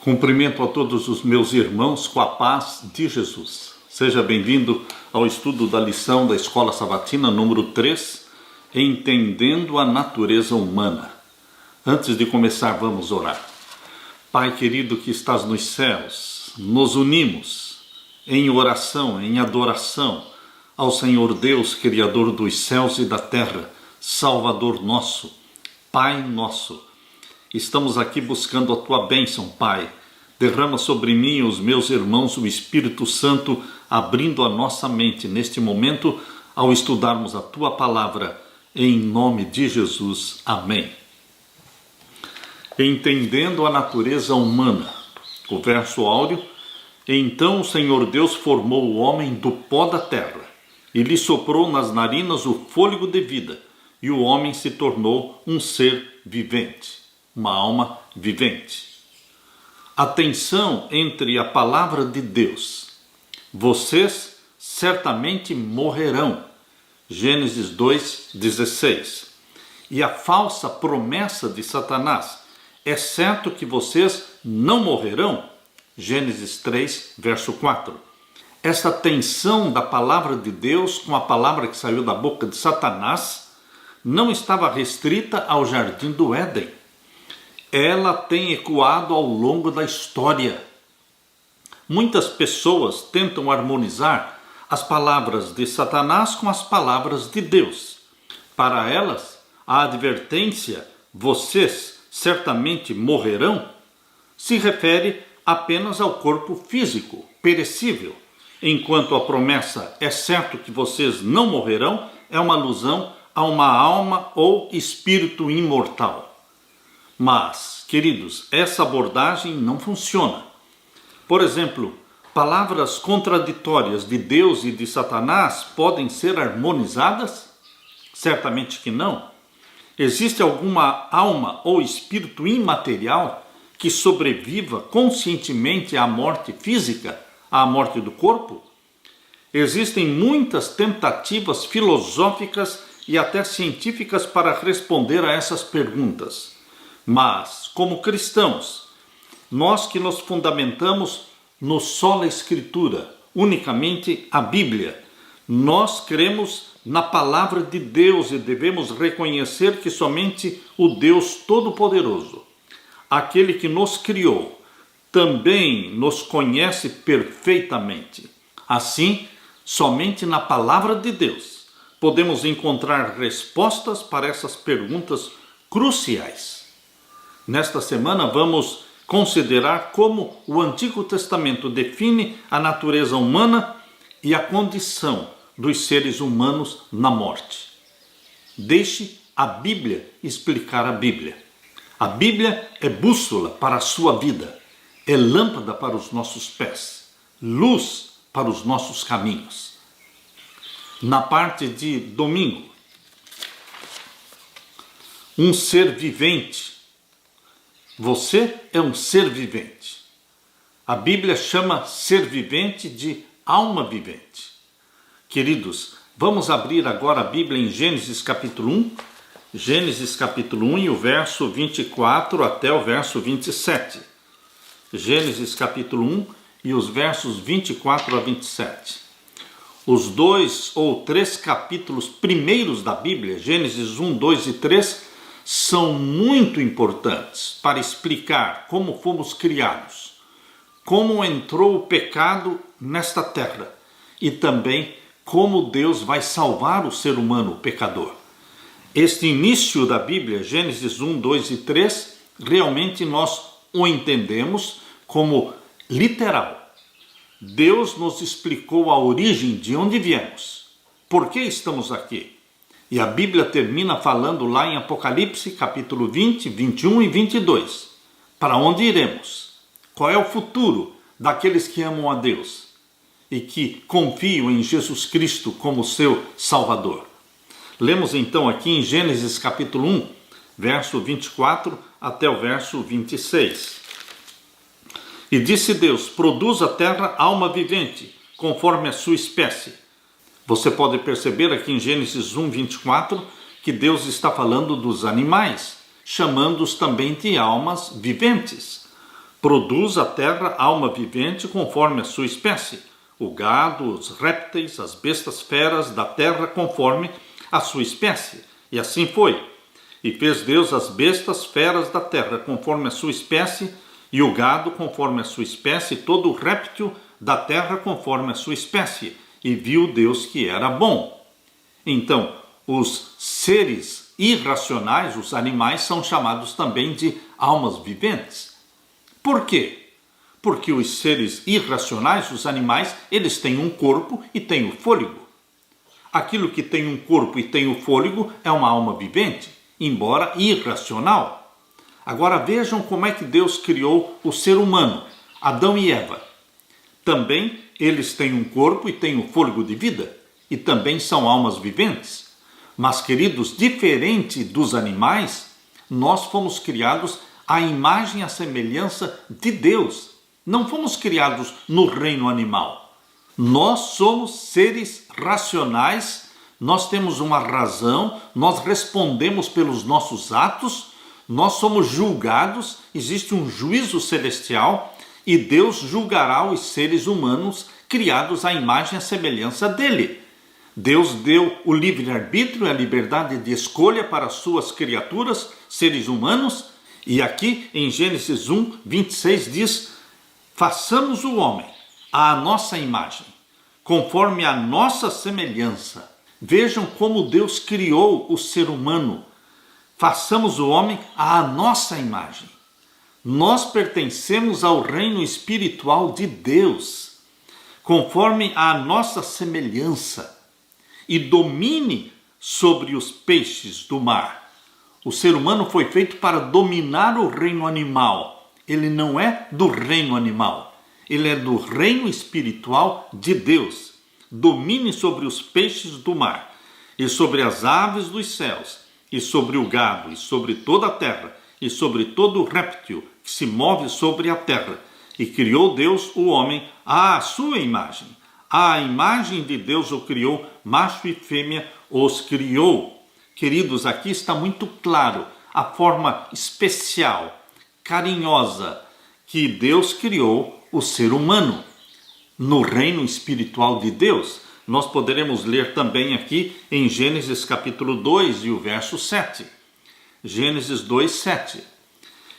Cumprimento a todos os meus irmãos com a paz de Jesus. Seja bem-vindo ao estudo da lição da Escola Sabatina número 3, Entendendo a Natureza Humana. Antes de começar, vamos orar. Pai querido que estás nos céus, nos unimos em oração, em adoração ao Senhor Deus, Criador dos céus e da terra, Salvador nosso, Pai nosso. Estamos aqui buscando a Tua bênção, Pai. Derrama sobre mim e os meus irmãos o Espírito Santo, abrindo a nossa mente neste momento ao estudarmos a Tua palavra, em nome de Jesus. Amém. Entendendo a natureza humana. O verso áureo: Então o Senhor Deus formou o homem do pó da terra, e lhe soprou nas narinas o fôlego de vida, e o homem se tornou um ser vivente. Uma alma vivente. A tensão entre a palavra de Deus. Vocês certamente morrerão. Gênesis 2:16. E a falsa promessa de Satanás. É certo que vocês não morrerão. Gênesis 3, verso 4. Essa tensão da palavra de Deus com a palavra que saiu da boca de Satanás não estava restrita ao jardim do Éden. Ela tem ecoado ao longo da história. Muitas pessoas tentam harmonizar as palavras de Satanás com as palavras de Deus. Para elas, a advertência, vocês certamente morrerão, se refere apenas ao corpo físico, perecível, enquanto a promessa, é certo que vocês não morrerão, é uma alusão a uma alma ou espírito imortal. Mas, queridos, essa abordagem não funciona. Por exemplo, palavras contraditórias de Deus e de Satanás podem ser harmonizadas? Certamente que não. Existe alguma alma ou espírito imaterial que sobreviva conscientemente à morte física, à morte do corpo? Existem muitas tentativas filosóficas e até científicas para responder a essas perguntas. Mas, como cristãos, nós que nos fundamentamos no sola Escritura, unicamente a Bíblia, nós cremos na palavra de Deus e devemos reconhecer que somente o Deus Todo-Poderoso, aquele que nos criou, também nos conhece perfeitamente. Assim, somente na palavra de Deus podemos encontrar respostas para essas perguntas cruciais. Nesta semana vamos considerar como o Antigo Testamento define a natureza humana e a condição dos seres humanos na morte. Deixe a Bíblia explicar a Bíblia. A Bíblia é bússola para a sua vida, é lâmpada para os nossos pés, luz para os nossos caminhos. Na parte de domingo, um ser vivente. Você é um ser vivente. A Bíblia chama ser vivente de alma vivente. Queridos, vamos abrir agora a Bíblia em Gênesis capítulo 1. Gênesis capítulo 1 e o verso 24 até o verso 27. Gênesis capítulo 1 e os versos 24 a 27. Os 2 ou 3 capítulos primeiros da Bíblia, Gênesis 1, 2 e 3, são muito importantes para explicar como fomos criados, como entrou o pecado nesta terra e também como Deus vai salvar o ser humano, o pecador. Este início da Bíblia, Gênesis 1, 2 e 3, realmente nós o entendemos como literal. Deus nos explicou a origem de onde viemos, por que estamos aqui. E a Bíblia termina falando lá em Apocalipse, capítulo 20, 21 e 22. Para onde iremos? Qual é o futuro daqueles que amam a Deus e que confiam em Jesus Cristo como seu Salvador? Lemos então aqui em Gênesis capítulo 1, verso 24 até o verso 26. E disse Deus: produz a terra alma vivente, conforme a sua espécie. Você pode perceber aqui em Gênesis 1, 24, que Deus está falando dos animais, chamando-os também de almas viventes. Produz a terra alma vivente conforme a sua espécie, o gado, os répteis, as bestas feras da terra conforme a sua espécie. E assim foi. E fez Deus as bestas feras da terra conforme a sua espécie, e o gado conforme a sua espécie, e todo o réptil da terra conforme a sua espécie. E viu Deus que era bom. Então, os seres irracionais, os animais, são chamados também de almas viventes. Por quê? Porque os seres irracionais, os animais, eles têm um corpo e têm o fôlego. Aquilo que tem um corpo e tem o fôlego é uma alma vivente, embora irracional. Agora vejam como é que Deus criou o ser humano, Adão e Eva. Também eles têm um corpo e têm o fôlego de vida, e também são almas viventes. Mas, queridos, diferente dos animais, nós fomos criados à imagem e à semelhança de Deus. Não fomos criados no reino animal. Nós somos seres racionais, nós temos uma razão, nós respondemos pelos nossos atos, nós somos julgados, existe um juízo celestial e Deus julgará os seres humanos criados à imagem e à semelhança dele. Deus deu o livre-arbítrio e a liberdade de escolha para as suas criaturas, seres humanos, e aqui em Gênesis 1, 26 diz: façamos o homem à nossa imagem, conforme a nossa semelhança. Vejam como Deus criou o ser humano. Façamos o homem à nossa imagem. Nós pertencemos ao reino espiritual de Deus, conforme a nossa semelhança, e domine sobre os peixes do mar. O ser humano foi feito para dominar o reino animal. Ele não é do reino animal, ele é do reino espiritual de Deus. Domine sobre os peixes do mar, e sobre as aves dos céus, e sobre o gado, e sobre toda a terra, e sobre todo o réptil que se move sobre a terra. E criou Deus o homem à sua imagem. À imagem de Deus o criou, macho e fêmea os criou. Queridos, aqui está muito claro a forma especial, carinhosa, que Deus criou o ser humano. No reino espiritual de Deus, nós poderemos ler também aqui em Gênesis capítulo 2 e o verso 7. Gênesis 2, 7.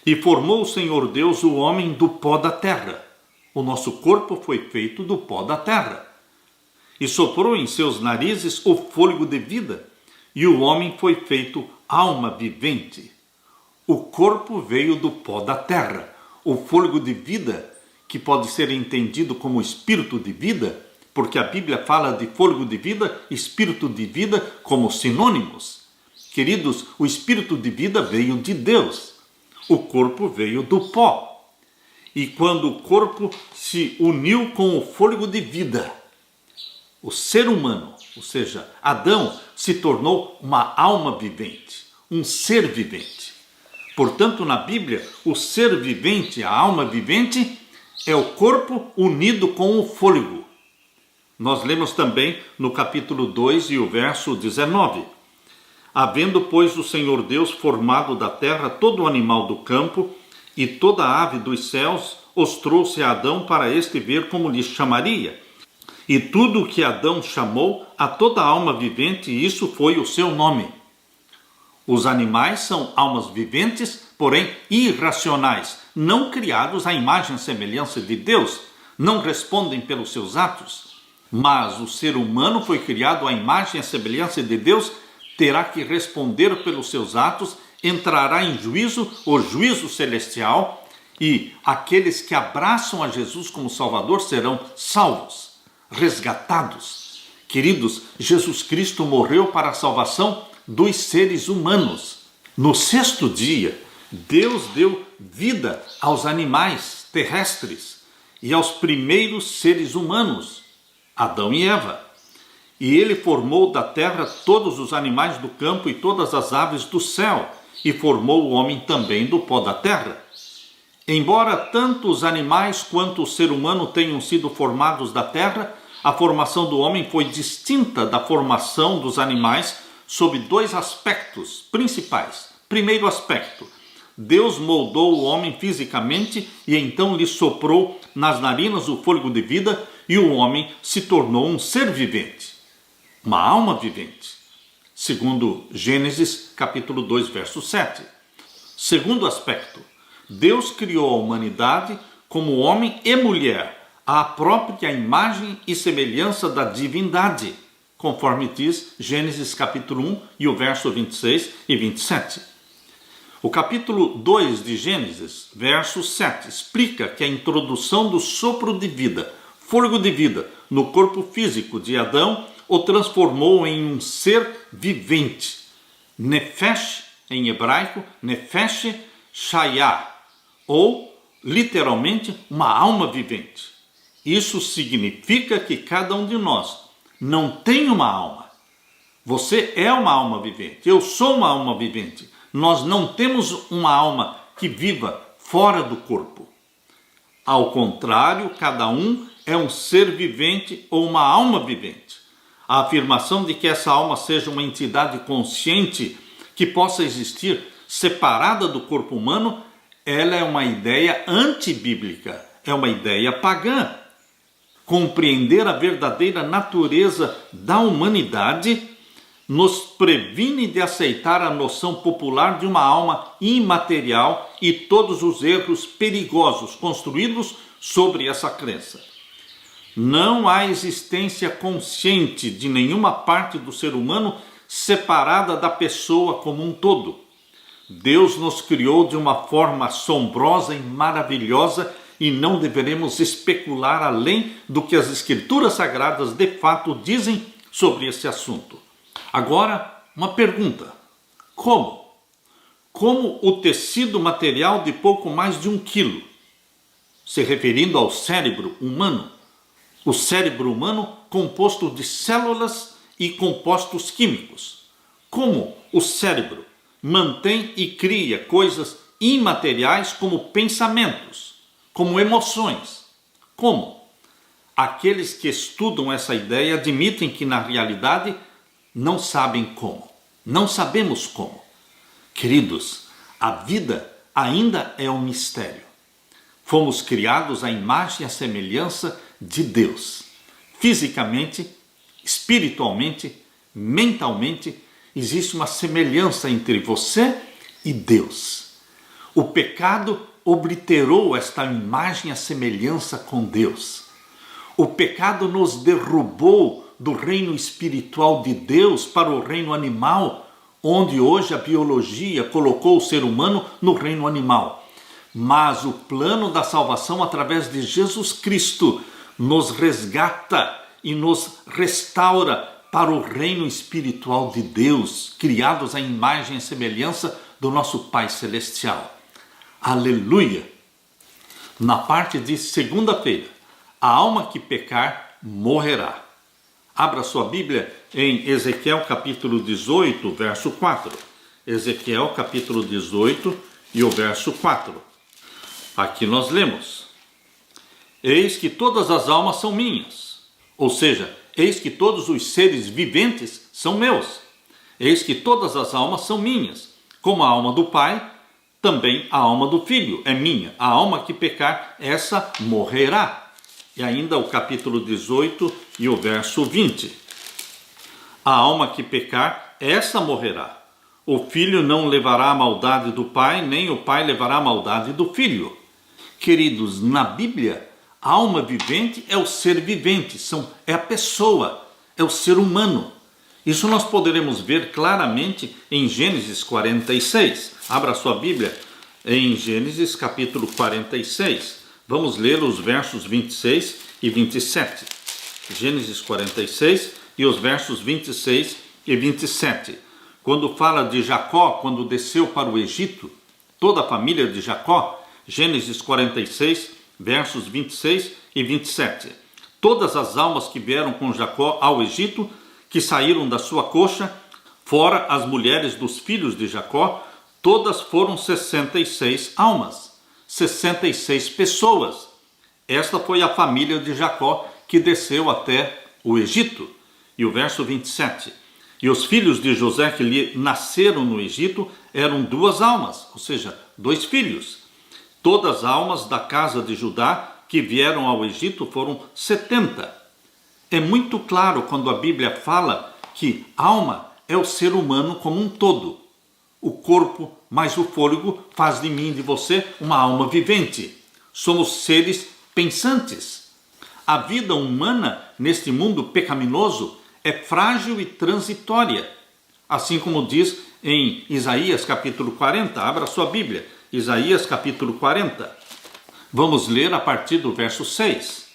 E formou o Senhor Deus o homem do pó da terra. O nosso corpo foi feito do pó da terra. E soprou em seus narizes o fôlego de vida, e o homem foi feito alma vivente. O corpo veio do pó da terra. O fôlego de vida, que pode ser entendido como espírito de vida, porque a Bíblia fala de fôlego de vida, espírito de vida como sinônimos. Queridos, o espírito de vida veio de Deus. O corpo veio do pó. E quando o corpo se uniu com o fôlego de vida, o ser humano, ou seja, Adão, se tornou uma alma vivente, um ser vivente. Portanto, na Bíblia, o ser vivente, a alma vivente, é o corpo unido com o fôlego. Nós lemos também no capítulo 2 e o verso 19. Havendo, pois, o Senhor Deus formado da terra todo o animal do campo e toda a ave dos céus, os trouxe a Adão para este ver como lhes chamaria. E tudo o que Adão chamou a toda alma vivente, isso foi o seu nome. Os animais são almas viventes, porém irracionais, não criados à imagem e semelhança de Deus, não respondem pelos seus atos. Mas o ser humano foi criado à imagem e semelhança de Deus, terá que responder pelos seus atos, entrará em juízo, o juízo celestial, e aqueles que abraçam a Jesus como Salvador serão salvos, resgatados. Queridos, Jesus Cristo morreu para a salvação dos seres humanos. No sexto dia, Deus deu vida aos animais terrestres e aos primeiros seres humanos, Adão e Eva. E ele formou da terra todos os animais do campo e todas as aves do céu, e formou o homem também do pó da terra. Embora tanto os animais quanto o ser humano tenham sido formados da terra, a formação do homem foi distinta da formação dos animais sob dois aspectos principais. Primeiro aspecto, Deus moldou o homem fisicamente e então lhe soprou nas narinas o fôlego de vida e o homem se tornou um ser vivente, uma alma vivente. Segundo Gênesis capítulo 2, verso 7. Segundo aspecto, Deus criou a humanidade como homem e mulher, à própria imagem e semelhança da divindade, conforme diz Gênesis capítulo 1 e o verso 26 e 27. O capítulo 2 de Gênesis, verso 7, explica que a introdução do sopro de vida, fôlego de vida, no corpo físico de Adão o transformou em um ser vivente. Nefesh, em hebraico, Nefesh Shayah, ou literalmente uma alma vivente. Isso significa que cada um de nós não tem uma alma. Você é uma alma vivente, eu sou uma alma vivente. Nós não temos uma alma que viva fora do corpo. Ao contrário, cada um é um ser vivente ou uma alma vivente. A afirmação de que essa alma seja uma entidade consciente que possa existir separada do corpo humano, ela é uma ideia antibíblica, é uma ideia pagã. Compreender a verdadeira natureza da humanidade nos previne de aceitar a noção popular de uma alma imaterial e todos os erros perigosos construídos sobre essa crença. Não há existência consciente de nenhuma parte do ser humano separada da pessoa como um todo. Deus nos criou de uma forma assombrosa e maravilhosa e não deveremos especular além do que as Escrituras Sagradas de fato dizem sobre esse assunto. Agora, uma pergunta. Como? Como o tecido material de pouco mais de 1 quilo, se referindo ao cérebro humano, o cérebro humano composto de células e compostos químicos. Como o cérebro mantém e cria coisas imateriais como pensamentos, como emoções. Como? Aqueles que estudam essa ideia admitem que na realidade não sabem como. Não sabemos como. Queridos, a vida ainda é um mistério. Fomos criados à imagem e à semelhança de Deus. Fisicamente, espiritualmente, mentalmente, existe uma semelhança entre você e Deus. O pecado obliterou esta imagem e a semelhança com Deus. O pecado nos derrubou do reino espiritual de Deus para o reino animal, onde hoje a biologia colocou o ser humano no reino animal. Mas o plano da salvação através de Jesus Cristo nos resgata e nos restaura para o reino espiritual de Deus, criados à imagem e semelhança do nosso Pai Celestial. Aleluia! Na parte de segunda-feira, a alma que pecar morrerá. Abra sua Bíblia em Ezequiel capítulo 18, verso 4. Ezequiel capítulo 18 e o verso 4. Aqui nós lemos: Eis que todas as almas são minhas, ou seja, eis que todos os seres viventes são meus. Eis que todas as almas são minhas, como a alma do Pai, também a alma do Filho é minha. A alma que pecar, essa morrerá. E ainda o capítulo 18 e o verso 20. A alma que pecar, essa morrerá. O filho não levará a maldade do pai, nem o pai levará a maldade do filho. Queridos, na Bíblia, a alma vivente é o ser vivente, é a pessoa, é o ser humano. Isso nós poderemos ver claramente em Gênesis 46. Abra sua Bíblia em Gênesis capítulo 46. Vamos ler os versos 26 e 27. Gênesis 46 e os versos 26 e 27. Quando fala de Jacó, quando desceu para o Egito, toda a família de Jacó, Gênesis 46, versos 26 e 27. Todas as almas que vieram com Jacó ao Egito, que saíram da sua coxa, fora as mulheres dos filhos de Jacó, todas foram 66 almas. 66 pessoas. Esta foi a família de Jacó que desceu até o Egito. E o verso 27. E os filhos de José que lhe nasceram no Egito eram 2 almas, ou seja, 2 filhos. Todas as almas da casa de Judá que vieram ao Egito foram 70. É muito claro quando a Bíblia fala que alma é o ser humano como um todo. O corpo mais o fôlego faz de mim e de você uma alma vivente. Somos seres pensantes. A vida humana neste mundo pecaminoso é frágil e transitória. Assim como diz em Isaías capítulo 40. Abra sua Bíblia. Isaías capítulo 40. Vamos ler a partir do verso 6.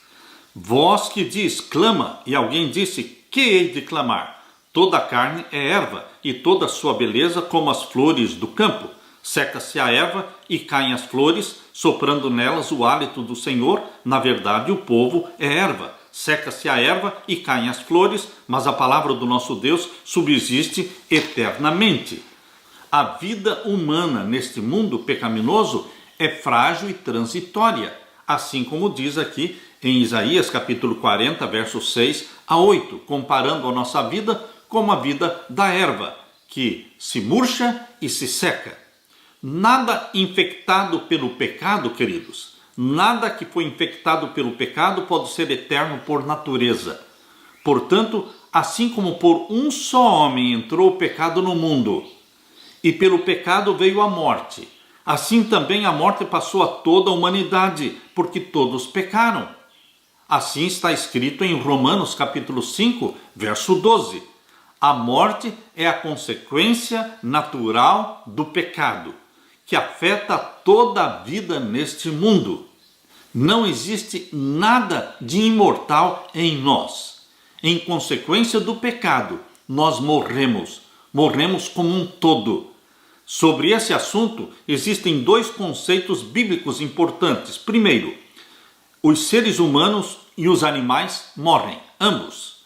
Voz que diz, clama, e alguém disse, que hei de clamar? Toda a carne é erva, e toda a sua beleza como as flores do campo. Seca-se a erva e caem as flores, soprando nelas o hálito do Senhor. Na verdade, o povo é erva. Seca-se a erva e caem as flores, mas a palavra do nosso Deus subsiste eternamente. A vida humana neste mundo pecaminoso é frágil e transitória, assim como diz aqui em Isaías capítulo 40, versos 6 a 8, comparando a nossa vida com a vida da erva, que se murcha e se seca. Nada infectado pelo pecado, queridos, nada que foi infectado pelo pecado pode ser eterno por natureza. Portanto, assim como por um só homem entrou o pecado no mundo, e pelo pecado veio a morte, assim também a morte passou a toda a humanidade, porque todos pecaram. Assim está escrito em Romanos capítulo 5, verso 12. A morte é a consequência natural do pecado, que afeta toda a vida neste mundo. Não existe nada de imortal em nós. Em consequência do pecado, nós morremos como um todo. Sobre esse assunto, existem 2 conceitos bíblicos importantes. Primeiro, os seres humanos e os animais morrem, ambos.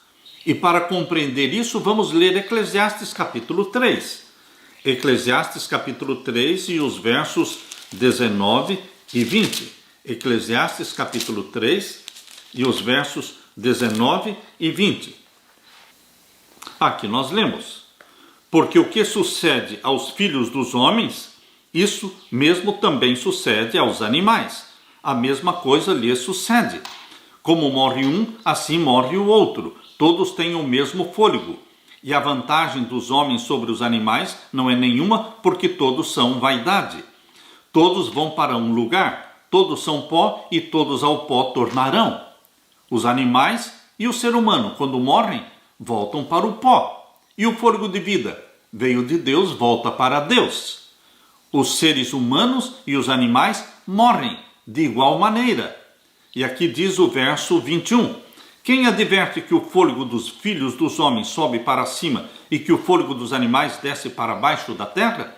E para compreender isso, vamos ler Eclesiastes capítulo 3. Eclesiastes capítulo 3 e os versos 19 e 20. Eclesiastes capítulo 3 e os versos 19 e 20. Aqui nós lemos: porque o que sucede aos filhos dos homens, isso mesmo também sucede aos animais. A mesma coisa lhes sucede. Como morre um, assim morre o outro. Todos têm o mesmo fôlego. E a vantagem dos homens sobre os animais não é nenhuma, porque todos são vaidade. Todos vão para um lugar, todos são pó e todos ao pó tornarão. Os animais e o ser humano, quando morrem, voltam para o pó. E o fôlego de vida veio de Deus, volta para Deus. Os seres humanos e os animais morrem de igual maneira. E aqui diz o verso 21. Quem adverte que o fôlego dos filhos dos homens sobe para cima e que o fôlego dos animais desce para baixo da terra?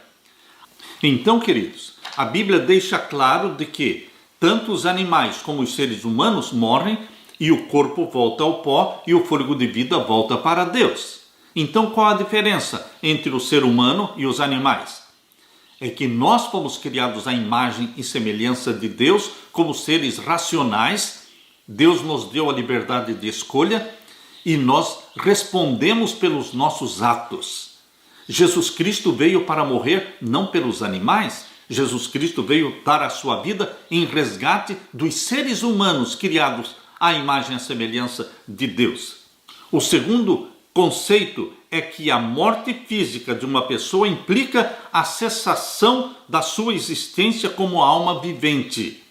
Então, queridos, a Bíblia deixa claro de que tanto os animais como os seres humanos morrem e o corpo volta ao pó e o fôlego de vida volta para Deus. Então, qual a diferença entre o ser humano e os animais? É que nós fomos criados à imagem e semelhança de Deus como seres racionais. Deus nos deu a liberdade de escolha e nós respondemos pelos nossos atos. Jesus Cristo veio para morrer não pelos animais. Jesus Cristo veio dar a sua vida em resgate dos seres humanos criados à imagem e semelhança de Deus. O segundo conceito é que a morte física de uma pessoa implica a cessação da sua existência como alma vivente.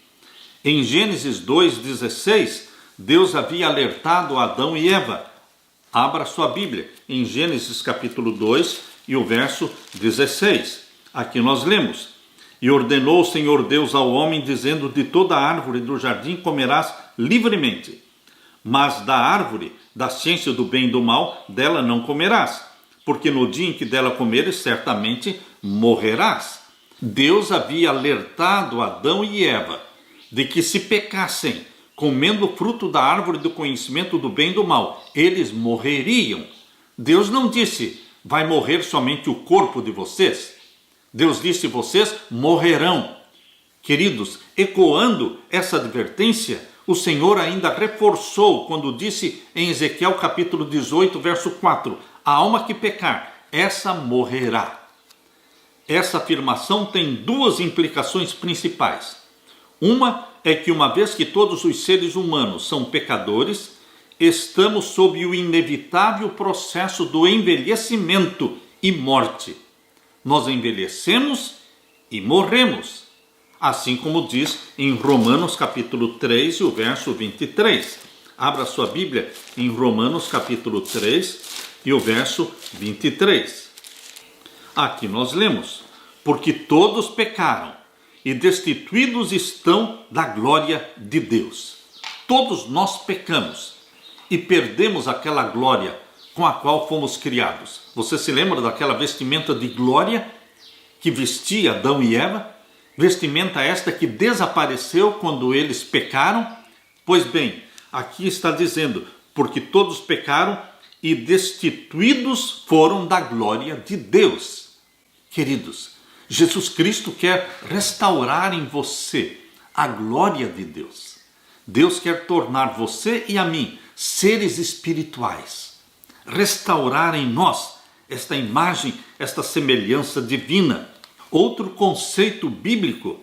Em Gênesis 2,16, Deus havia alertado Adão e Eva. Abra sua Bíblia em Gênesis capítulo 2 e o verso 16. Aqui nós lemos: e ordenou o Senhor Deus ao homem, dizendo: de toda árvore do jardim comerás livremente, mas da árvore da ciência do bem e do mal, dela não comerás, porque no dia em que dela comeres, certamente morrerás. Deus havia alertado Adão e Eva de que se pecassem comendo o fruto da árvore do conhecimento do bem e do mal, eles morreriam. Deus não disse: vai morrer somente o corpo de vocês. Deus disse: vocês morrerão. Queridos, ecoando essa advertência, o Senhor ainda reforçou quando disse em Ezequiel capítulo 18, verso 4: a alma que pecar, essa morrerá. Essa afirmação tem duas implicações principais. Uma é que, uma vez que todos os seres humanos são pecadores, estamos sob o inevitável processo do envelhecimento e morte. Nós envelhecemos e morremos, assim como diz em Romanos capítulo 3 e o verso 23. Abra sua Bíblia em Romanos capítulo 3 e o verso 23. Aqui nós lemos: porque todos pecaram e destituídos estão da glória de Deus. Todos nós pecamos e perdemos aquela glória com a qual fomos criados. Você se lembra daquela vestimenta de glória que vestia Adão e Eva? Vestimenta esta que desapareceu quando eles pecaram? Pois bem, aqui está dizendo: porque todos pecaram e destituídos foram da glória de Deus. Queridos, Jesus Cristo quer restaurar em você a glória de Deus. Deus quer tornar você e a mim seres espirituais, restaurar em nós esta imagem, esta semelhança divina. Outro conceito bíblico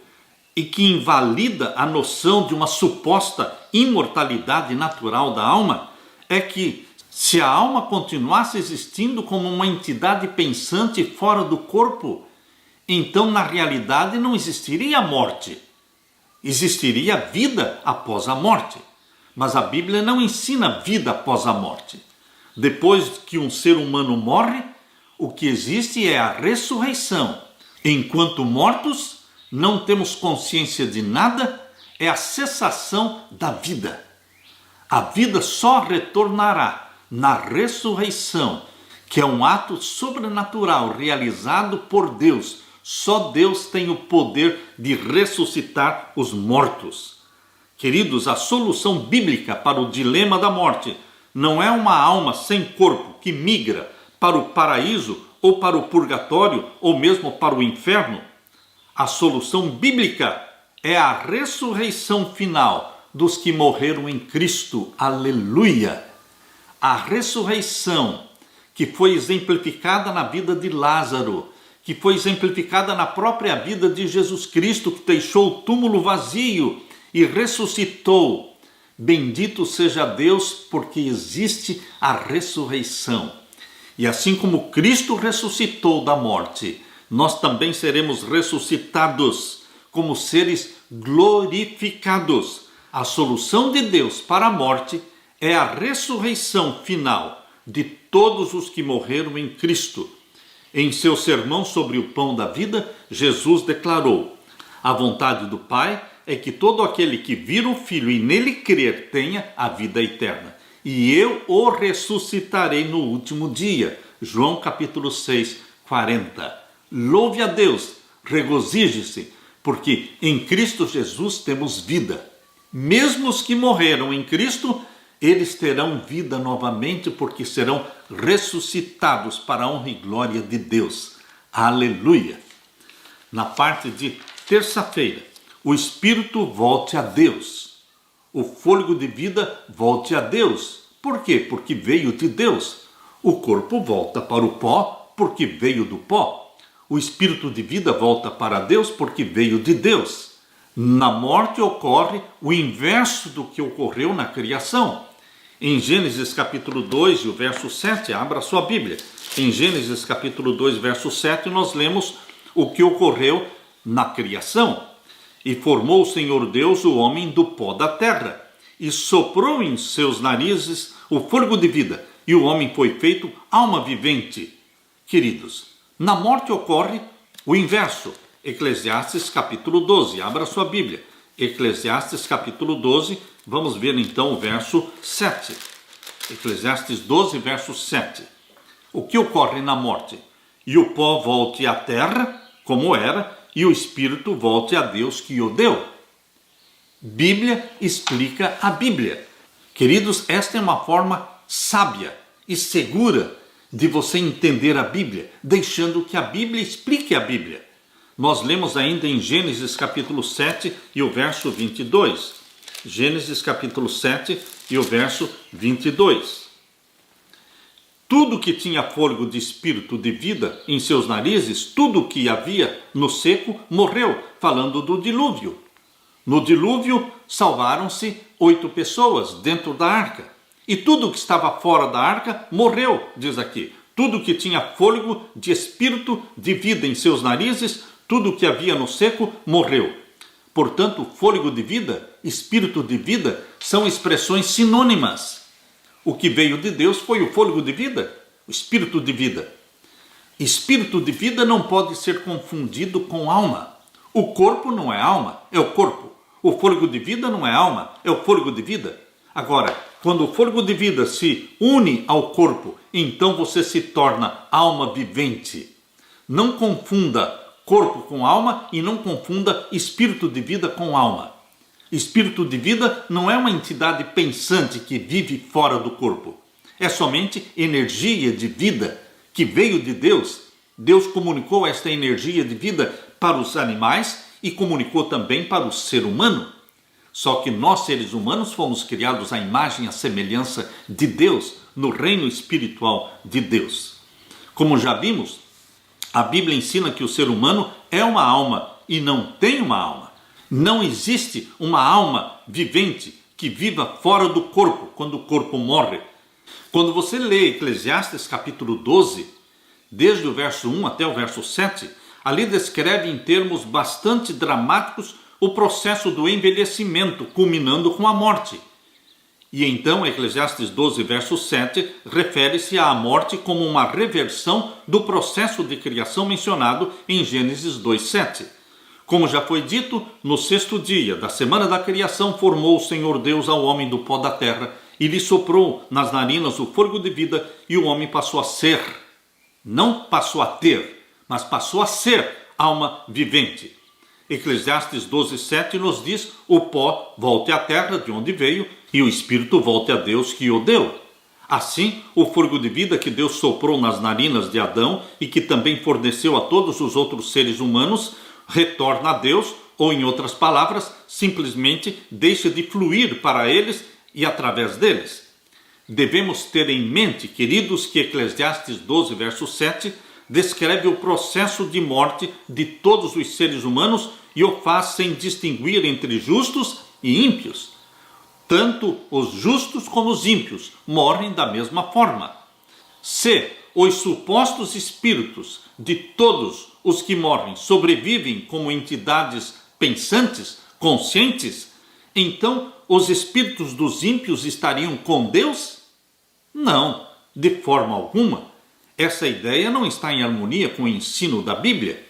e que invalida a noção de uma suposta imortalidade natural da alma é que, se a alma continuasse existindo como uma entidade pensante fora do corpo, então na realidade não existiria morte. Existiria vida após a morte. Mas a Bíblia não ensina vida após a morte. Depois que um ser humano morre, o que existe é a ressurreição. Enquanto mortos, não temos consciência de nada, é a cessação da vida. A vida só retornará na ressurreição, que é um ato sobrenatural realizado por Deus. Só Deus tem o poder de ressuscitar os mortos. Queridos, a solução bíblica para o dilema da morte não é uma alma sem corpo que migra para o paraíso ou para o purgatório ou mesmo para o inferno. A solução bíblica é a ressurreição final dos que morreram em Cristo. Aleluia! A ressurreição que foi exemplificada na vida de Lázaro, que foi exemplificada na própria vida de Jesus Cristo, que deixou o túmulo vazio e ressuscitou. Bendito seja Deus, porque existe a ressurreição. E assim como Cristo ressuscitou da morte, nós também seremos ressuscitados como seres glorificados. A solução de Deus para a morte é a ressurreição final de todos os que morreram em Cristo. Em seu sermão sobre o pão da vida, Jesus declarou: a vontade do Pai é que todo aquele que vir o Filho e nele crer tenha a vida eterna, e eu o ressuscitarei no último dia. João capítulo 6, 40. Louve a Deus, regozije-se, porque em Cristo Jesus temos vida. Mesmo os que morreram em Cristo, eles terão vida novamente, porque serão ressuscitados para a honra e glória de Deus. Aleluia! Na parte de terça-feira, o espírito volte a Deus. O fôlego de vida volte a Deus. Por quê? Porque veio de Deus. O corpo volta para o pó, porque veio do pó. O espírito de vida volta para Deus, porque veio de Deus. Na morte ocorre o inverso do que ocorreu na criação. Em Gênesis capítulo 2 e o verso 7, abra sua Bíblia. Em Gênesis capítulo 2, verso 7, nós lemos o que ocorreu na criação. E formou o Senhor Deus o homem do pó da terra, e soprou em seus narizes o fôlego de vida, e o homem foi feito alma vivente. Queridos, na morte ocorre o inverso. Eclesiastes capítulo 12, abra sua Bíblia. Eclesiastes capítulo 12, vamos ver então o verso 7. Eclesiastes 12, verso 7. O que ocorre na morte? E o pó volte à terra, como era, e o espírito volte a Deus que o deu. Bíblia explica a Bíblia. Queridos, esta é uma forma sábia e segura de você entender a Bíblia, deixando que a Bíblia explique a Bíblia. Nós lemos ainda em Gênesis capítulo 7 e o verso 22. Gênesis capítulo 7 e o verso 22. tudo que tinha fôlego de espírito de vida em seus narizes, tudo que havia no seco, morreu, falando do dilúvio. No dilúvio, salvaram-se 8 pessoas dentro da arca. E tudo que estava fora da arca morreu, diz aqui. Tudo que tinha fôlego de espírito de vida em seus narizes, tudo que havia no seco, morreu. Portanto, fôlego de vida, espírito de vida, são expressões sinônimas. O que veio de Deus foi o fôlego de vida, o espírito de vida. Espírito de vida não pode ser confundido com alma. O corpo não é alma, é o corpo. O fôlego de vida não é alma, é o fôlego de vida. Agora, quando o fôlego de vida se une ao corpo, então você se torna alma vivente. Não confunda corpo com alma e não confunda espírito de vida com alma. Espírito de vida não é uma entidade pensante que vive fora do corpo. É somente energia de vida que veio de Deus. Deus comunicou esta energia de vida para os animais e comunicou também para o ser humano. Só que nós, seres humanos, fomos criados à imagem e à semelhança de Deus, no reino espiritual de Deus. Como já vimos, a Bíblia ensina que o ser humano é uma alma e não tem uma alma. Não existe uma alma vivente que viva fora do corpo, quando o corpo morre. Quando você lê Eclesiastes capítulo 12, desde o verso 1 até o verso 7, ali descreve em termos bastante dramáticos o processo do envelhecimento, culminando com a morte. E então, Eclesiastes 12, verso 7, refere-se à morte como uma reversão do processo de criação mencionado em Gênesis 2, 7. Como já foi dito, no 6º dia da semana da criação, formou o Senhor Deus ao homem do pó da terra e lhe soprou nas narinas o fôlego de vida, e o homem passou a ser, não passou a ter, mas passou a ser alma vivente. Eclesiastes 12, 7 nos diz: o pó volte à terra de onde veio e o espírito volte a Deus que o deu. Assim, o fôlego de vida que Deus soprou nas narinas de Adão e que também forneceu a todos os outros seres humanos, retorna a Deus, ou em outras palavras, simplesmente deixa de fluir para eles e através deles. Devemos ter em mente, queridos, que Eclesiastes 12, verso 7, descreve o processo de morte de todos os seres humanos e o faz sem distinguir entre justos e ímpios. Tanto os justos como os ímpios morrem da mesma forma. Se os supostos espíritos de todos os que morrem sobrevivem como entidades pensantes, conscientes, então os espíritos dos ímpios estariam com Deus? Não, de forma alguma. Essa ideia não está em harmonia com o ensino da Bíblia.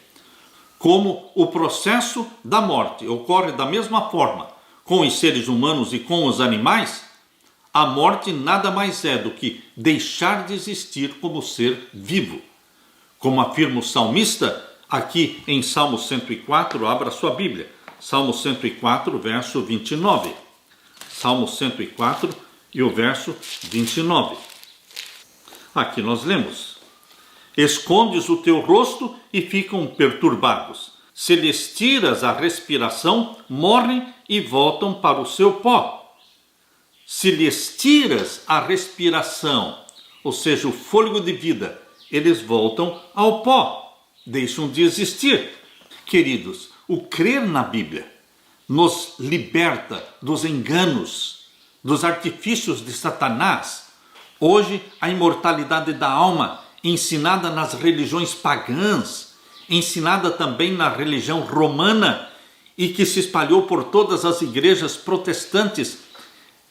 Como o processo da morte ocorre da mesma forma com os seres humanos e com os animais, a morte nada mais é do que deixar de existir como ser vivo. Como afirma o salmista, aqui em Salmo 104, abra sua Bíblia, Salmo 104, verso 29. Salmo 104 e o verso 29. Aqui nós lemos: escondes o teu rosto e ficam perturbados. Se lhes tiras a respiração, morrem e voltam para o seu pó. Se lhes tiras a respiração, ou seja, o fôlego de vida, eles voltam ao pó, deixam de existir. Queridos, o crer na Bíblia nos liberta dos enganos, dos artifícios de Satanás. Hoje, a imortalidade da alma, ensinada nas religiões pagãs, ensinada também na religião romana e que se espalhou por todas as igrejas protestantes,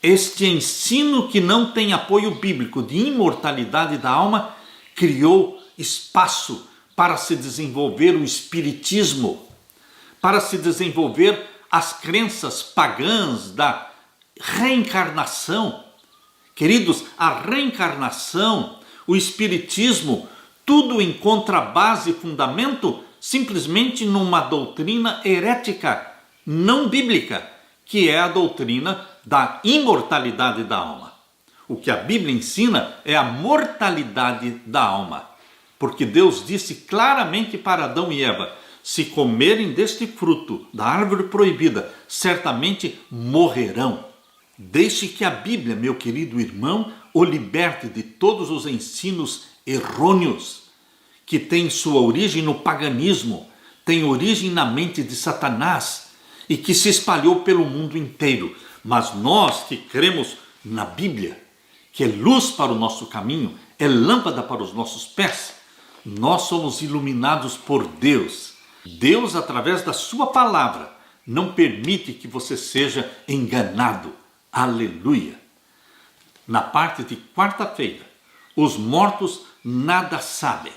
este ensino que não tem apoio bíblico de imortalidade da alma criou espaço para se desenvolver o espiritismo, para se desenvolver as crenças pagãs da reencarnação. Queridos, a reencarnação, o espiritismo, tudo encontra base e fundamento simplesmente numa doutrina herética, não bíblica, que é a doutrina da imortalidade da alma. O que a Bíblia ensina é a mortalidade da alma, porque Deus disse claramente para Adão e Eva: se comerem deste fruto da árvore proibida, certamente morrerão. Deixe que a Bíblia, meu querido irmão o liberte de todos os ensinos errôneos que têm sua origem no paganismo, têm origem na mente de Satanás e que se espalhou pelo mundo inteiro. Mas nós que cremos na Bíblia, que é luz para o nosso caminho, é lâmpada para os nossos pés, nós somos iluminados por Deus. Deus, através da sua palavra, não permite que você seja enganado. Aleluia! Na parte de quarta-feira, os mortos nada sabem.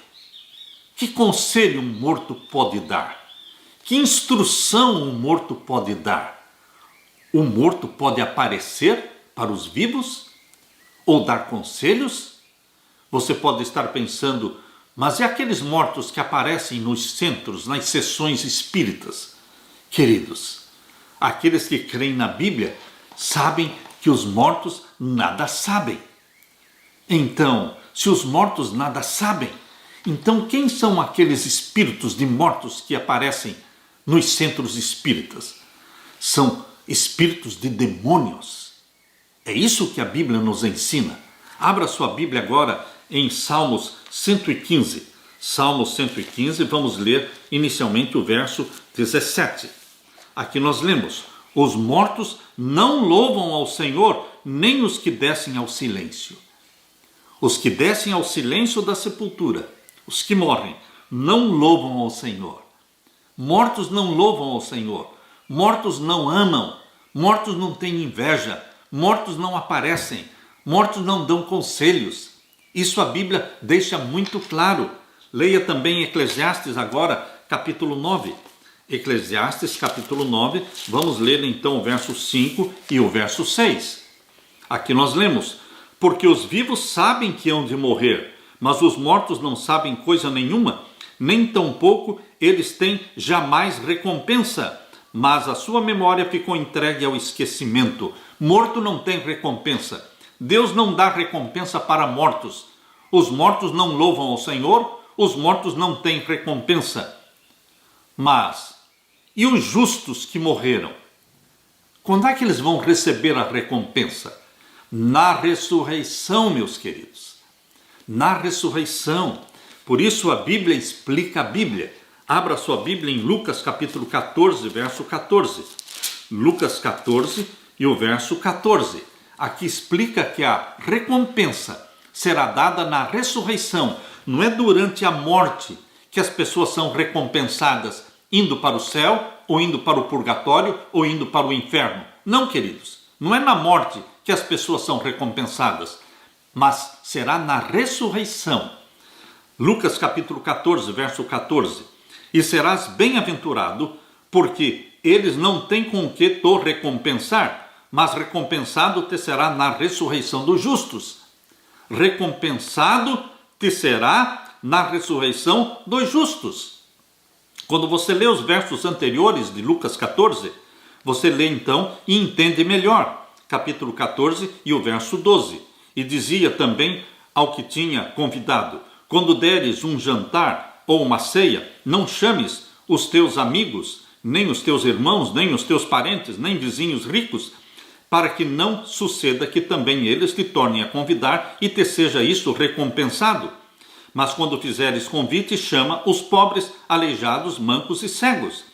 Que conselho um morto pode dar? Que instrução um morto pode dar? O morto pode aparecer para os vivos ou dar conselhos? Você pode estar pensando, mas e aqueles mortos que aparecem nos centros, nas sessões espíritas? Queridos, aqueles que creem na Bíblia sabem que os mortos nada sabem. Então, se os mortos nada sabem, então quem são aqueles espíritos de mortos que aparecem nos centros espíritas? São espíritos de demônios. É isso que a Bíblia nos ensina. Abra sua Bíblia agora em Salmos 115. Salmos 115, vamos ler inicialmente o verso 17. Aqui nós lemos: os mortos não louvam ao Senhor, nem os que descem ao silêncio. Os que descem ao silêncio da sepultura, os que morrem, não louvam ao Senhor. Mortos não louvam ao Senhor. Mortos não amam. Mortos não têm inveja. Mortos não aparecem. Mortos não dão conselhos. Isso a Bíblia deixa muito claro. Leia também Eclesiastes agora, capítulo 9. Eclesiastes, capítulo 9, vamos ler então o verso 5 e o verso 6. Aqui nós lemos: porque os vivos sabem que hão de morrer, mas os mortos não sabem coisa nenhuma, nem tampouco eles têm jamais recompensa, mas a sua memória ficou entregue ao esquecimento. Morto não tem recompensa. Deus não dá recompensa para mortos. Os mortos não louvam ao Senhor, os mortos não têm recompensa. Mas, e os justos que morreram? Quando é que eles vão receber a recompensa? Na ressurreição, meus queridos. Na ressurreição. Por isso a Bíblia explica a Bíblia. Abra sua Bíblia em Lucas capítulo 14, verso 14. Lucas 14 e o verso 14. Aqui explica que a recompensa será dada na ressurreição. Não é durante a morte que as pessoas são recompensadas indo para o céu, ou indo para o purgatório, ou indo para o inferno. Não, queridos. Não é na morte que as pessoas são recompensadas, mas será na ressurreição. Lucas capítulo 14, verso 14. E serás bem-aventurado, porque eles não têm com o que te recompensar, mas recompensado te será na ressurreição dos justos. Recompensado te será na ressurreição dos justos. Quando você lê os versos anteriores de Lucas 14, você lê então e entende melhor. Capítulo 14 e o verso 12. E dizia também ao que tinha convidado: quando deres um jantar ou uma ceia, não chames os teus amigos, nem os teus irmãos, nem os teus parentes, nem vizinhos ricos, para que não suceda que também eles te tornem a convidar e te seja isso recompensado. Mas quando fizeres convite, chama os pobres, aleijados, mancos e cegos.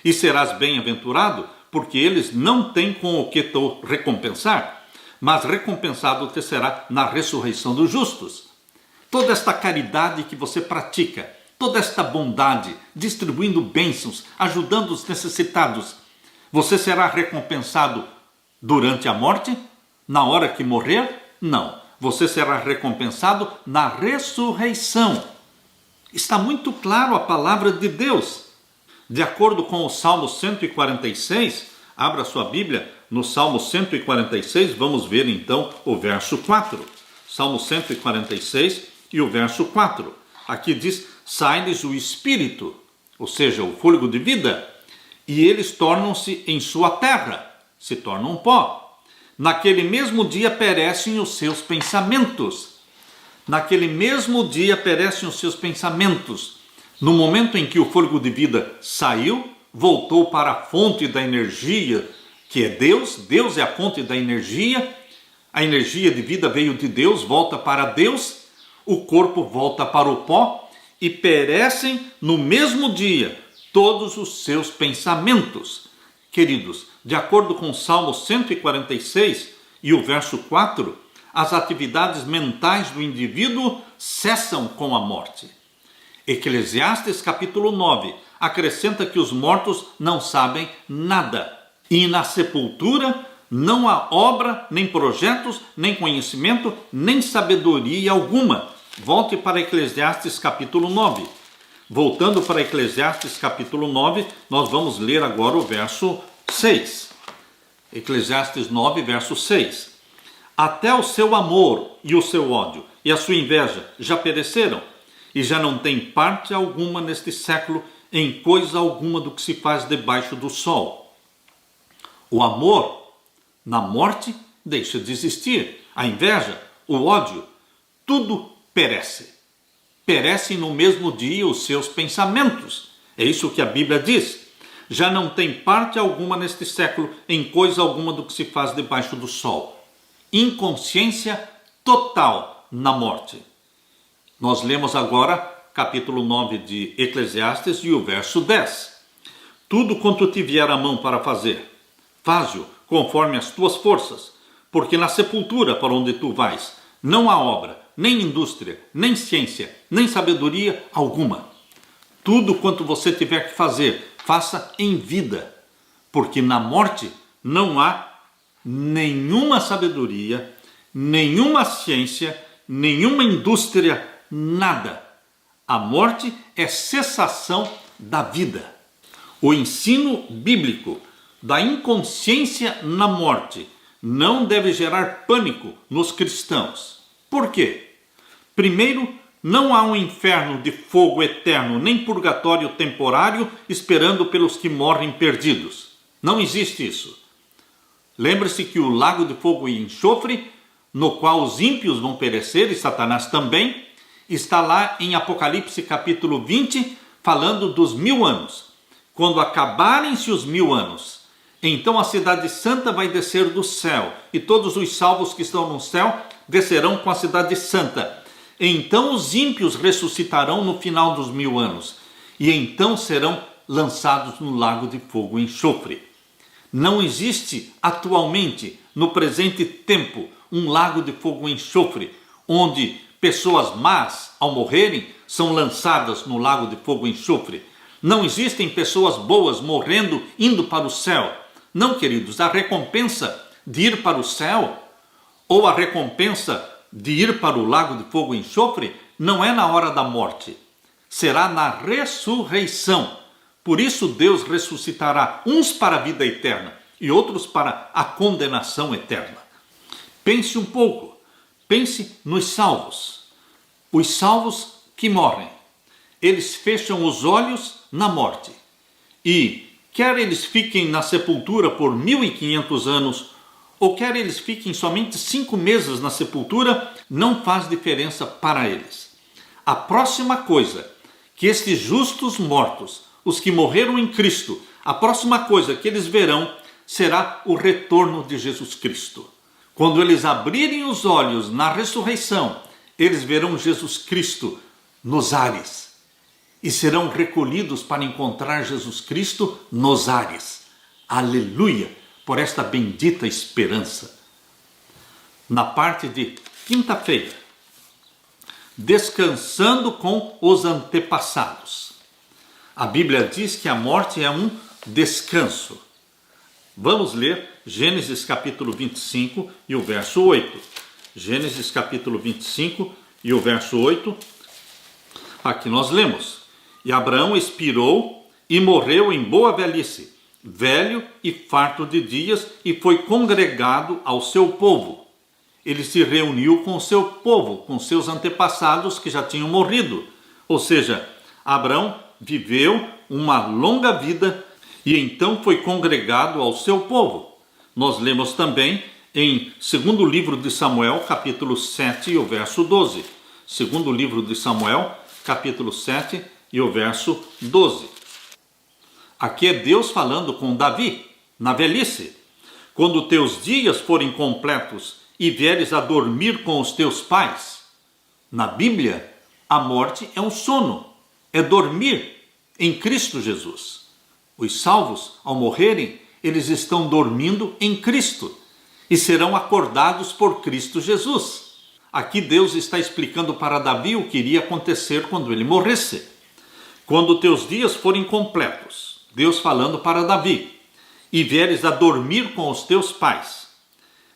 E serás bem-aventurado, porque eles não têm com o que te recompensar, mas recompensado te será na ressurreição dos justos. Toda esta caridade que você pratica, toda esta bondade, distribuindo bênçãos, ajudando os necessitados, você será recompensado durante a morte? Na hora que morrer? Não. Você será recompensado na ressurreição. Está muito claro a palavra de Deus. De acordo com o Salmo 146, abra sua Bíblia no Salmo 146, vamos ver então o verso 4. Salmo 146 e o verso 4. Aqui diz: sai-lhes o espírito, ou seja, o fôlego de vida, e eles tornam-se em sua terra, se tornam pó. Naquele mesmo dia perecem os seus pensamentos. Naquele mesmo dia perecem os seus pensamentos. No momento em que o fôlego de vida saiu, voltou para a fonte da energia, que é Deus. Deus é a fonte da energia. A energia de vida veio de Deus, volta para Deus, o corpo volta para o pó e perecem no mesmo dia todos os seus pensamentos. Queridos, de acordo com o Salmo 146 e o verso 4, as atividades mentais do indivíduo cessam com a morte. Eclesiastes capítulo 9 acrescenta que os mortos não sabem nada. E na sepultura não há obra, nem projetos, nem conhecimento, nem sabedoria alguma. Volte para Eclesiastes capítulo 9. Voltando para Eclesiastes capítulo 9, nós vamos ler agora o verso 6. Eclesiastes 9, verso 6. Até o seu amor e o seu ódio e a sua inveja já pereceram, e já não tem parte alguma neste século em coisa alguma do que se faz debaixo do sol. O amor na morte deixa de existir. A inveja, o ódio, tudo perece. Perecem no mesmo dia os seus pensamentos. É isso que a Bíblia diz. Já não tem parte alguma neste século em coisa alguma do que se faz debaixo do sol. Inconsciência total na morte. Nós lemos agora capítulo 9 de Eclesiastes e o verso 10. Tudo quanto te vier a mão para fazer, faze-o conforme as tuas forças, porque na sepultura para onde tu vais, não há obra, nem indústria, nem ciência, nem sabedoria alguma. Tudo quanto você tiver que fazer, faça em vida, porque na morte não há nenhuma sabedoria, nenhuma ciência, nenhuma indústria, nada. A morte é cessação da vida. O ensino bíblico da inconsciência na morte não deve gerar pânico nos cristãos. Por quê? Primeiro, não há um inferno de fogo eterno, nem purgatório temporário esperando pelos que morrem perdidos. Não existe isso. Lembre-se que o lago de fogo e enxofre, no qual os ímpios vão perecer e Satanás também, está lá em Apocalipse capítulo 20, falando dos 1000 anos. Quando acabarem-se os 1000 anos, então a cidade santa vai descer do céu, e todos os salvos que estão no céu descerão com a cidade santa. Então os ímpios ressuscitarão no final dos 1000 anos, e então serão lançados no lago de fogo e enxofre. Não existe atualmente, no presente tempo, um lago de fogo e enxofre, onde pessoas más, ao morrerem, são lançadas no lago de fogo e enxofre. Não existem pessoas boas morrendo, indo para o céu. Não, queridos, a recompensa de ir para o céu, ou a recompensa de ir para o lago de fogo e enxofre, não é na hora da morte. Será na ressurreição. Por isso Deus ressuscitará uns para a vida eterna e outros para a condenação eterna. Pense um pouco. Pense nos salvos. Os salvos que morrem. Eles fecham os olhos na morte. E quer eles fiquem na sepultura por 1500 anos, ou quer eles fiquem somente 5 meses na sepultura, não faz diferença para eles. A próxima coisa que estes justos mortos, os que morreram em Cristo, a próxima coisa que eles verão será o retorno de Jesus Cristo. Quando eles abrirem os olhos na ressurreição, eles verão Jesus Cristo nos ares e serão recolhidos para encontrar Jesus Cristo nos ares. Aleluia! Por esta bendita esperança. Na parte de quinta-feira, descansando com os antepassados. A Bíblia diz que a morte é um descanso. Vamos ler Gênesis capítulo 25 e o verso 8. Gênesis capítulo 25 e o verso 8. Aqui nós lemos: E Abraão expirou e morreu em boa velhice, velho e farto de dias, e foi congregado ao seu povo. Ele se reuniu com o seu povo, com seus antepassados que já tinham morrido. Ou seja, Abraão viveu uma longa vida e então foi congregado ao seu povo. Nós lemos também em 2º livro de Samuel, capítulo 7 e o verso 12. 2º livro de Samuel, capítulo 7 e o verso 12. Aqui é Deus falando com Davi, na velhice. Quando teus dias forem completos e vieres a dormir com os teus pais. Na Bíblia, a morte é um sono, é dormir em Cristo Jesus. Os salvos, ao morrerem, eles estão dormindo em Cristo e serão acordados por Cristo Jesus. Aqui Deus está explicando para Davi o que iria acontecer quando ele morresse. Quando teus dias forem completos, Deus falando para Davi, e vieres a dormir com os teus pais,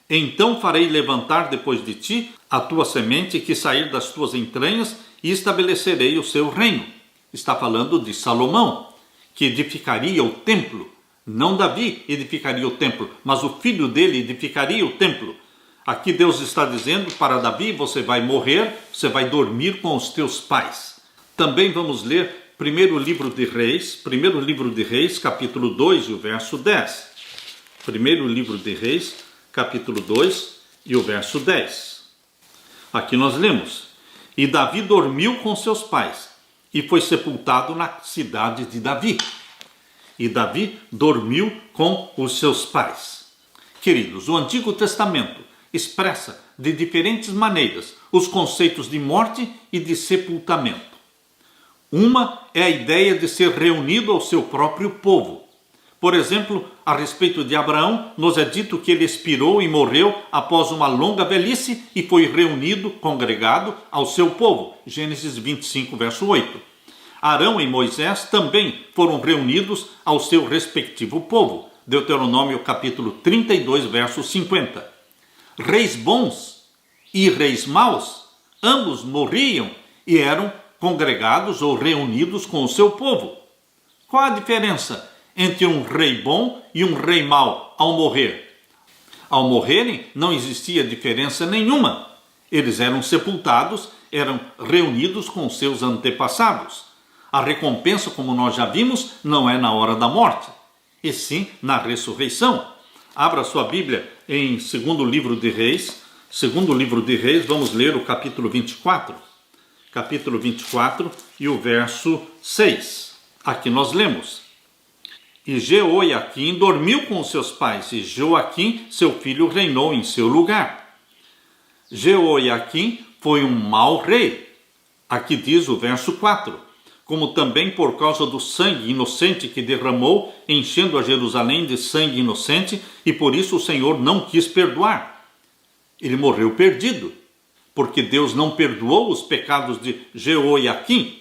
então farei levantar depois de ti a tua semente que sair das tuas entranhas e estabelecerei o seu reino. Está falando de Salomão, que edificaria o templo. Não Davi edificaria o templo, mas o filho dele edificaria o templo. Aqui Deus está dizendo para Davi, você vai morrer, você vai dormir com os teus pais. Também vamos ler primeiro livro de Reis, capítulo 2 e o verso 10. Primeiro livro de Reis, capítulo 2 e o verso 10. Aqui nós lemos: E Davi dormiu com seus pais e foi sepultado na cidade de Davi. E Davi dormiu com os seus pais. Queridos, o Antigo Testamento expressa de diferentes maneiras os conceitos de morte e de sepultamento. Uma é a ideia de ser reunido ao seu próprio povo. Por exemplo, a respeito de Abraão, nos é dito que ele expirou e morreu após uma longa velhice e foi reunido, congregado ao seu povo. Gênesis 25, verso 8. Arão e Moisés também foram reunidos ao seu respectivo povo. Deuteronômio capítulo 32, verso 50. Reis bons e reis maus, ambos morriam e eram congregados ou reunidos com o seu povo. Qual a diferença entre um rei bom e um rei mau ao morrer? Ao morrerem não existia diferença nenhuma. Eles eram sepultados, eram reunidos com seus antepassados. A recompensa, como nós já vimos, não é na hora da morte, e sim na ressurreição. Abra sua Bíblia em segundo livro de Reis, vamos ler o capítulo 24. Capítulo 24 e o verso 6. Aqui nós lemos: E Jeoiaquim dormiu com os seus pais, e Joaquim, seu filho, reinou em seu lugar. Jeoiaquim foi um mau rei. Aqui diz o verso 4. Como também por causa do sangue inocente que derramou, enchendo a Jerusalém de sangue inocente, e por isso o Senhor não quis perdoar. Ele morreu perdido, porque Deus não perdoou os pecados de Jeoiaquim.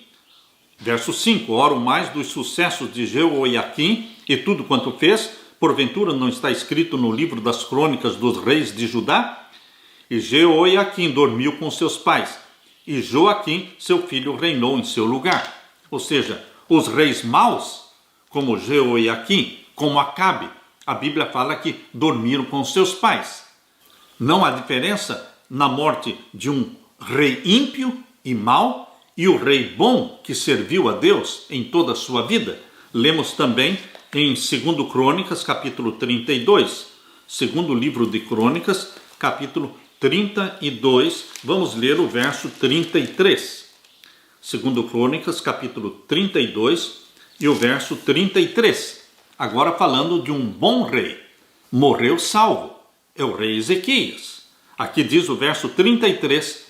Verso 5. Ora, o mais dos sucessos de Jeoiaquim e tudo quanto fez, porventura não está escrito no livro das crônicas dos reis de Judá? E Jeoiaquim dormiu com seus pais, e Joaquim, seu filho, reinou em seu lugar. Ou seja, os reis maus, como Jeoiaquim, como Acabe, a Bíblia fala que dormiram com seus pais. Não há diferença na morte de um rei ímpio e mau e o rei bom que serviu a Deus em toda a sua vida. Lemos também em 2 Crônicas, capítulo 32. Segundo livro de Crônicas, capítulo 32. Vamos ler o verso 33. 2 Crônicas, capítulo 32 e o verso 33. Agora falando de um bom rei. Morreu salvo. É o rei Ezequias. Aqui diz o verso 33,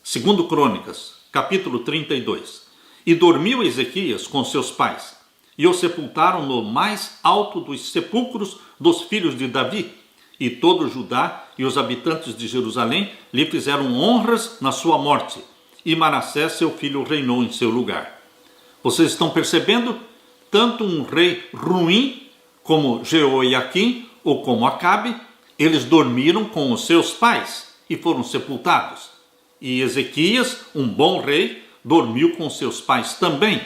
2 Crônicas, capítulo 32. E dormiu Ezequias com seus pais, e o sepultaram no mais alto dos sepulcros dos filhos de Davi. E todo Judá e os habitantes de Jerusalém lhe fizeram honras na sua morte. E Manassés, seu filho, reinou em seu lugar. Vocês estão percebendo? Tanto um rei ruim como Jeoiaquim ou como Acabe, eles dormiram com os seus pais e foram sepultados. E Ezequias, um bom rei, dormiu com seus pais também.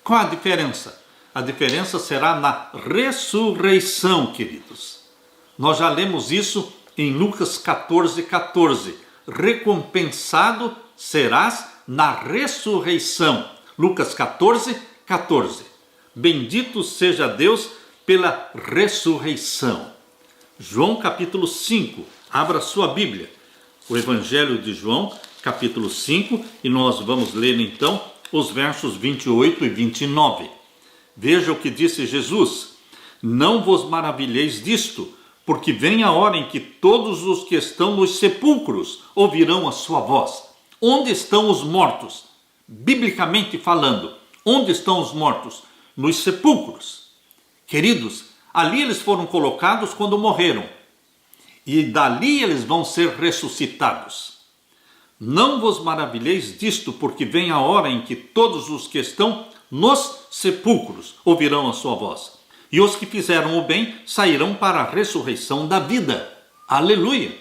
Qual a diferença? A diferença será na ressurreição, queridos. Nós já lemos isso em Lucas 14:14. Recompensado serás na ressurreição. Lucas 14:14. Bendito seja Deus pela ressurreição. João capítulo 5. Abra sua Bíblia. O Evangelho de João, capítulo 5, e nós vamos ler então os versos 28 e 29. Veja o que disse Jesus: Não vos maravilheis disto, porque vem a hora em que todos os que estão nos sepulcros ouvirão a sua voz. Onde estão os mortos? Biblicamente falando, onde estão os mortos? Nos sepulcros. Queridos, ali eles foram colocados quando morreram, e dali eles vão ser ressuscitados. Não vos maravilheis disto, porque vem a hora em que todos os que estão nos sepulcros ouvirão a sua voz. E os que fizeram o bem sairão para a ressurreição da vida. Aleluia!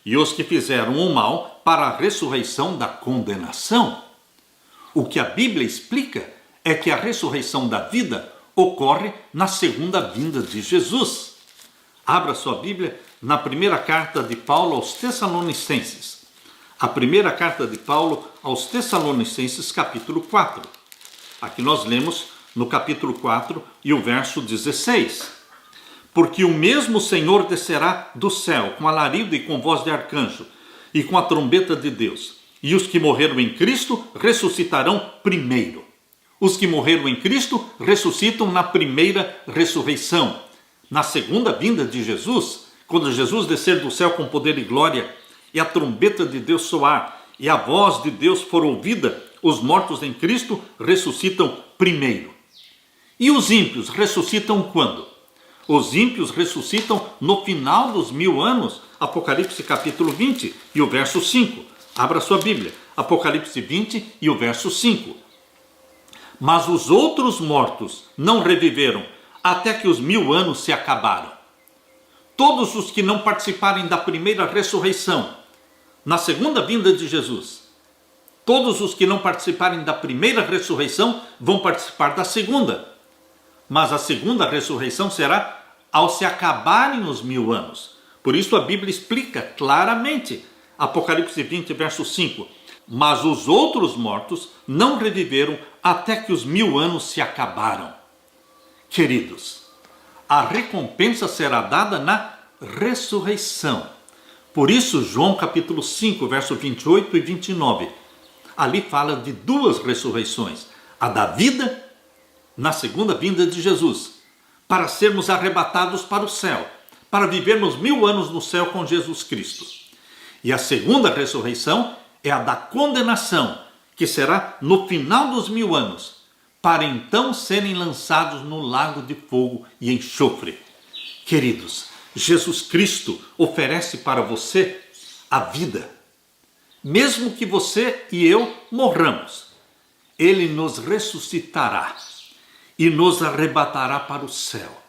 E os que fizeram o mal para a ressurreição da condenação. O que a Bíblia explica é que a ressurreição da vida ocorre na segunda vinda de Jesus. Abra sua Bíblia na primeira carta de Paulo aos Tessalonicenses. A primeira carta de Paulo aos Tessalonicenses, capítulo 4. Aqui nós lemos no capítulo 4 e o verso 16. Porque o mesmo Senhor descerá do céu com alarido e com voz de arcanjo e com a trombeta de Deus. E os que morreram em Cristo ressuscitarão primeiro. Os que morreram em Cristo ressuscitam na primeira ressurreição. Na segunda vinda de Jesus, quando Jesus descer do céu com poder e glória, e a trombeta de Deus soar, e a voz de Deus for ouvida, os mortos em Cristo ressuscitam primeiro. E os ímpios ressuscitam quando? Os ímpios ressuscitam no final dos 1000 anos. Apocalipse capítulo 20 e o verso 5. Abra sua Bíblia. Apocalipse 20 e o verso 5. Mas os outros mortos não reviveram até que os 1000 anos se acabaram. Todos os que não participarem da primeira ressurreição, na segunda vinda de Jesus, todos os que não participarem da primeira ressurreição vão participar da segunda. Mas a segunda ressurreição será ao se acabarem os 1000 anos. Por isso a Bíblia explica claramente, Apocalipse 20, verso 5. Mas os outros mortos não reviveram até que os 1000 anos se acabaram. Queridos, a recompensa será dada na ressurreição. Por isso, João capítulo 5, verso 28 e 29, ali fala de duas ressurreições. A da vida, na segunda vinda de Jesus, para sermos arrebatados para o céu, para vivermos 1000 anos no céu com Jesus Cristo. E a segunda ressurreição é a da condenação, que será no final dos 1000 anos, para então serem lançados no lago de fogo e enxofre. Queridos, Jesus Cristo oferece para você a vida. Mesmo que você e eu morramos, Ele nos ressuscitará e nos arrebatará para o céu.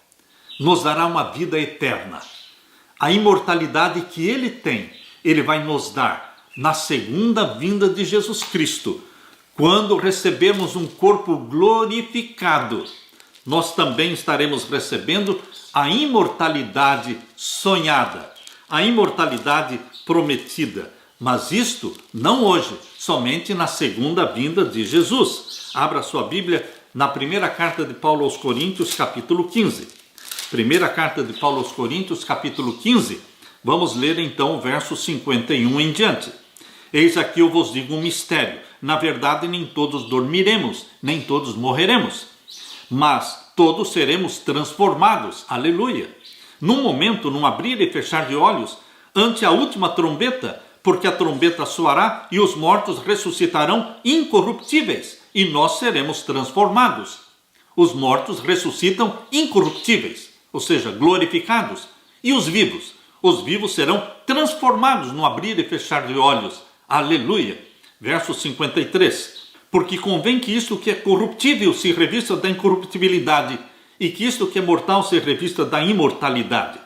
Nos dará uma vida eterna. A imortalidade que Ele tem, Ele vai nos dar na segunda vinda de Jesus Cristo. Quando recebermos um corpo glorificado, nós também estaremos recebendo a imortalidade sonhada, a imortalidade prometida. Mas isto não hoje, somente na segunda vinda de Jesus. Abra sua Bíblia na primeira carta de Paulo aos Coríntios, capítulo 15. Primeira carta de Paulo aos Coríntios, capítulo 15. Vamos ler então o verso 51 em diante. Eis aqui eu vos digo um mistério. Na verdade, nem todos dormiremos, nem todos morreremos, mas todos seremos transformados. Aleluia! Num momento, num abrir e fechar de olhos, ante a última trombeta, porque a trombeta soará e os mortos ressuscitarão incorruptíveis, e nós seremos transformados. Os mortos ressuscitam incorruptíveis, ou seja, glorificados, e os vivos serão transformados no abrir e fechar de olhos. Aleluia! Verso 53. Porque convém que isto que é corruptível se revista da incorruptibilidade, e que isto que é mortal se revista da imortalidade.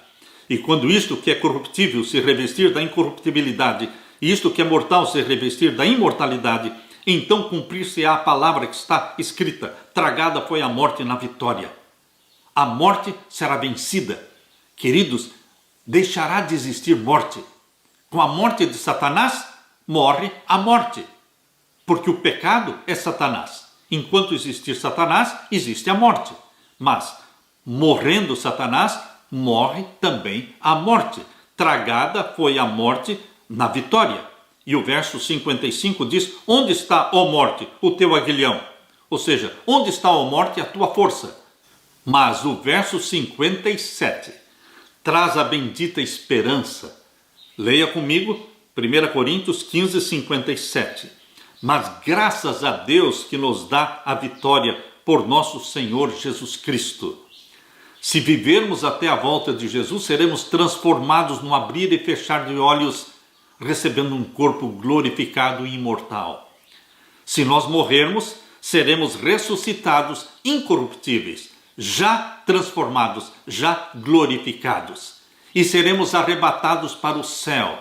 E quando isto que é corruptível se revestir da incorruptibilidade, e isto que é mortal se revestir da imortalidade, então cumprir-se-á a palavra que está escrita: tragada foi a morte na vitória. A morte será vencida. Queridos, deixará de existir morte. Com a morte de Satanás, morre a morte. Porque o pecado é Satanás. Enquanto existir Satanás, existe a morte. Mas, morrendo Satanás, morre também a morte. Tragada foi a morte na vitória. E o verso 55 diz: onde está, ó morte, o teu aguilhão? Ou seja, onde está, ó morte, a tua força? Mas o verso 57: traz a bendita esperança. Leia comigo 1 Coríntios 15, 57. Mas graças a Deus que nos dá a vitória por nosso Senhor Jesus Cristo. Se vivermos até a volta de Jesus, seremos transformados no abrir e fechar de olhos, recebendo um corpo glorificado e imortal. Se nós morrermos, seremos ressuscitados incorruptíveis, já transformados, já glorificados. E seremos arrebatados para o céu,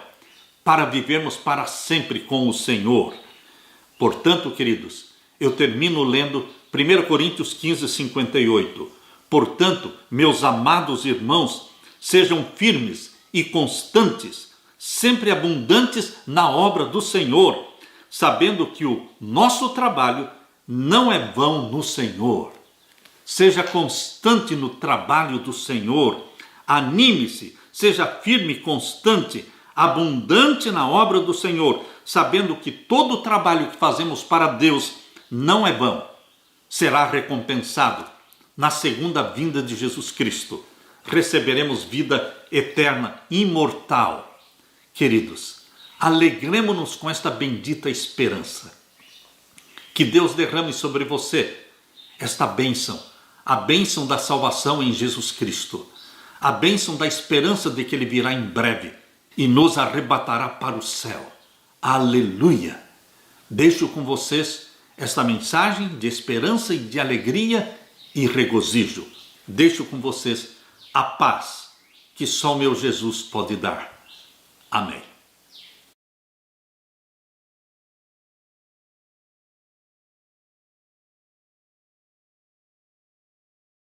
para vivermos para sempre com o Senhor. Portanto, queridos, eu termino lendo 1 Coríntios 15, 58. Portanto, meus amados irmãos, sejam firmes e constantes, sempre abundantes na obra do Senhor, sabendo que o nosso trabalho não é vão no Senhor. Seja constante no trabalho do Senhor, anime-se, seja firme e constante, abundante na obra do Senhor, sabendo que todo o trabalho que fazemos para Deus não é vão, será recompensado na segunda vinda de Jesus Cristo. Receberemos vida eterna, imortal. Queridos, alegremo-nos com esta bendita esperança. Que Deus derrame sobre você esta bênção, a bênção da salvação em Jesus Cristo, a bênção da esperança de que Ele virá em breve e nos arrebatará para o céu. Aleluia! Deixo com vocês esta mensagem de esperança e de alegria e regozijo. Deixo com vocês a paz que só o meu Jesus pode dar. Amém.